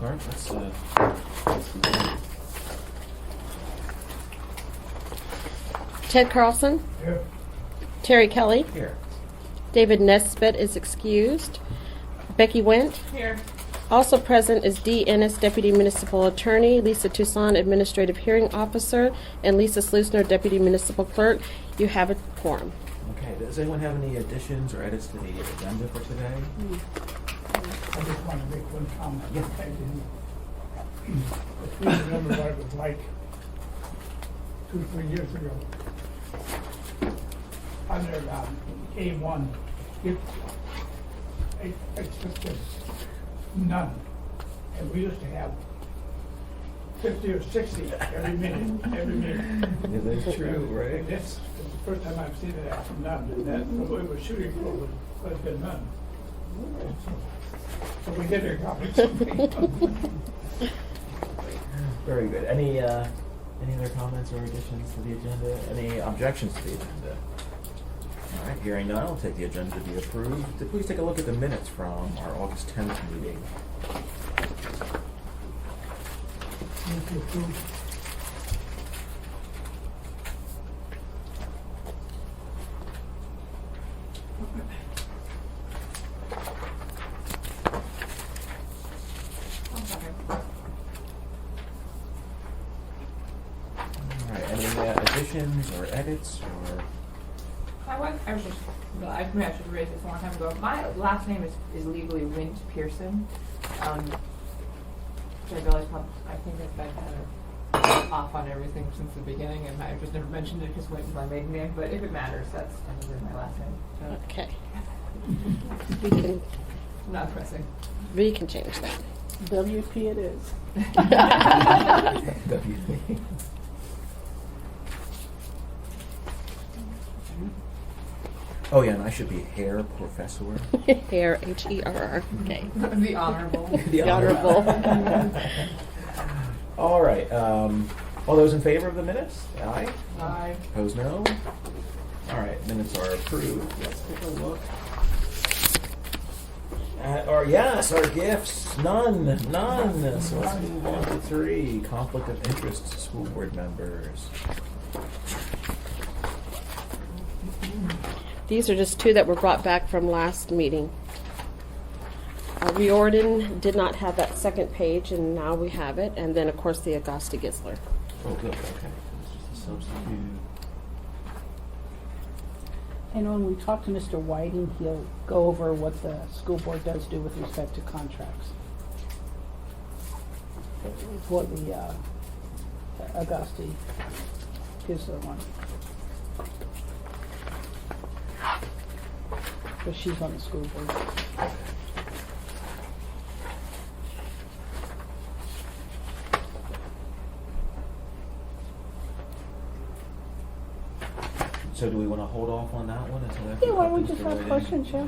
clerk, let's do that. Ted Carlson, Here. Terry Kelly, Here. David Nesbitt is excused, Becky Went. Here. Also present is Dee Ennis, Deputy Municipal Attorney, Lisa Toussaint, Administrative Hearing Officer, and Lisa Slusner, Deputy Municipal Clerk. You have a quorum. Okay, does anyone have any additions or edits to the agenda for today? I just want to make one comment. Yeah. I didn't, if we remember what it was like 2-3 years ago. Under A1, it just was none. And we used to have 50 or 60 every minute. Yeah, that's true, right? And this is the first time I've seen it after none, and that, what we were shooting for would have been none. So we did accomplish something. Very good. Any other comments or additions to the agenda? Any objections to the agenda? All right, hearing none, I'll take the agenda to be approved. Please take a look at the minutes from our August 10th meeting. Move to approve. All right, any additions or edits or? I was just, I should raise this a long time ago. My last name is legally Wint Pearson. Which I realize I think I've been kind of off on everything since the beginning, and I've just never mentioned it because Wint is my maiden name. But if it matters, that's my last name. So Okay. We can, not pressing. we can change that. WP it is. WP. Oh yeah, and I should be hair professor. Hair, H-E-R-R. Okay. The honorable. The Honorable. All right. All those in favor of the minutes? Aye. Aye. Opposed, no. All right, minutes are approved. Let's take a look. Our gifts. None. So let's move on to 3. Conflict of interest to school board members. These are just 2 that were brought back from last meeting. Riordan did not have that second page, and now we have it. And then, of course, the Augusta Gisler. Oh, good. Okay. It's just a substitute. And when we talk to Mr. Whiting, he'll go over what the school board does do with respect to contracts. For the Augusta Gisler one. Because she's on the school board. So do we want to hold off on that one until after? Yeah, why don't we Mr. just ask Whiting? questions, yeah?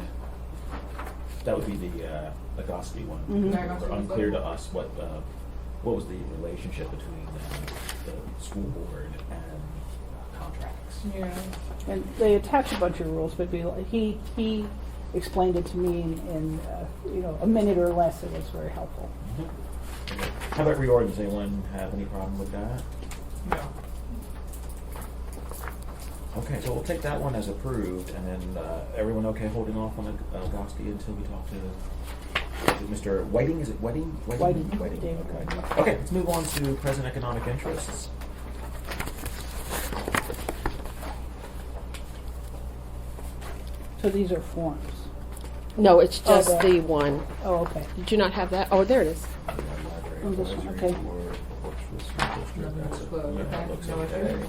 That would be the Augusta one. Mhm. Very much Or so. unclear to us what was the relationship between the school board and contracts. Yeah. And they attach a bunch of rules, but he explained it to me in a minute or less. It was very helpful. How about reorders? Does anyone have any problem with that? No. Okay, so we'll take that one as approved, and then everyone okay holding off on Augusta until we talk to Mr. Whiting? Is it Whiting? Whiting. Whiting. David Okay. Whiting. Okay, let's move on to present economic interests. So these are forms. No, it's just Okay. the one. Oh, okay. Did you not have that? Oh, there it is. Library Oh, this one, advisory okay. board, Portsmouth School District, that's it. Well, Yeah, okay, it looks no okay. issue.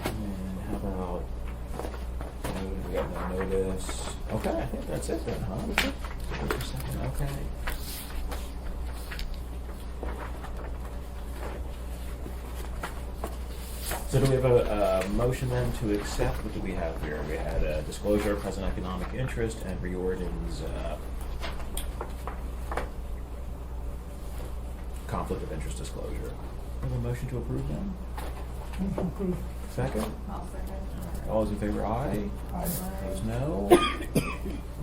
And how about, we got no notice. Okay, I think that's it then, huh? That's it? Wait for a second, okay. So do we have a motion then to accept? What do we have here? We had a disclosure of present economic interest and Riordan's conflict of interest disclosure. Do we have a motion to approve them? Second? I'll second. All those in favor, aye. Aye. no.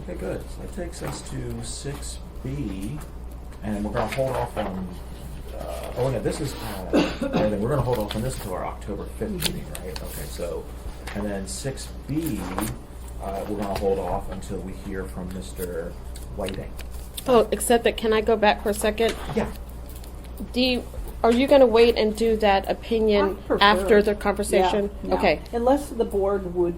Okay, good. So that takes us to 6B, and we're going to hold off on. Oh no, this is. And then we're going to hold off on this until our October 5th meeting, right? Okay, so, and then 6B, we're going to hold off until we hear from Mr. Whiting. Oh, except that, can I go back for a second? Yeah. Dee, are you going to wait and do that I opinion prefer after it. the conversation? Yeah, yeah. Okay. Unless the board would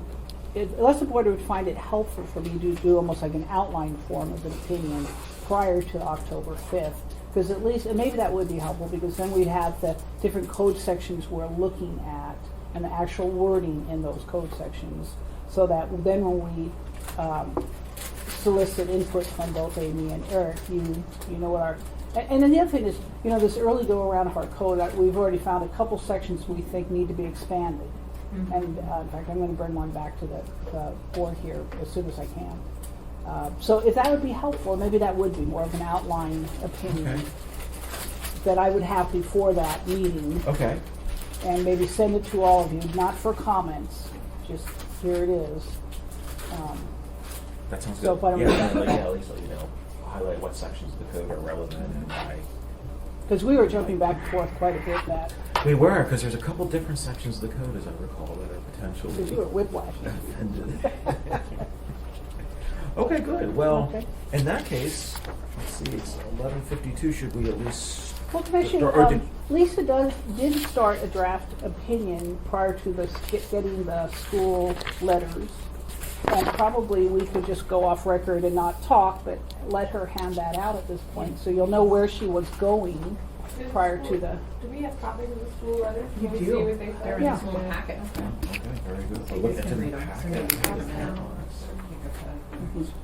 find it helpful for me to do almost like an outline form of an opinion prior to October 5th. Because at least, and maybe that would be helpful, because then we'd have the different code sections we're looking at and the actual wording in those code sections. So that then when we solicit input from both Amy and Eric, you know what our, and then the other thing is, this early go around of our code, we've already found a couple sections we think need to be expanded. Mm-hmm. And in fact, I'm going to bring one back to the board here as soon as I can. So if that would be helpful, maybe that would be more of an outline opinion Okay. that I would have before that meeting, Okay. and maybe send it to all of you, not for comments, just here it is. That sounds So good. if I don't- At least highlight what sections of the code are relevant and why. Because we were jumping back and forth quite a bit that, We were, because there's a couple different sections of the code, as I recall, that are potentially because we were whiplashing. offended. Okay, good. Well, Okay. in that case, let's see, it's 11:52. Should we at least? Well, Commissioner, Or did- Lisa did start a draft opinion prior to getting the school letters. And probably we could just go off record and not talk, but let her hand that out at this point, so you'll know where she was going prior to the, Do we have copies of the school letters? You Can we do. see what they They're said? in Yeah. the school packet. Okay, very good. So I you looked guys into can the read them. packet. So maybe you can pass them.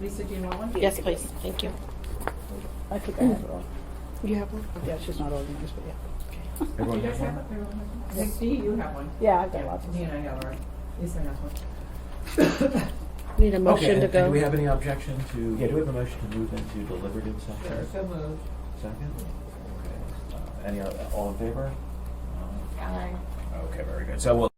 Lisa, do you want one? Yes, please. Thank you. I think I have it all. You have one? Yeah, it's just not organized, but yeah. Everyone You has guys one? have it? Everyone has one? Steve, you have one. Yeah, I've got lots of He and I have ours. Lisa has one. Need a Okay, motion and to go? do we have any objection to? Yeah, do we have a motion to move into deliberative Sure, session? so moved. Second. Okay. Any all in favor? Aye. Okay, very good. So we'll.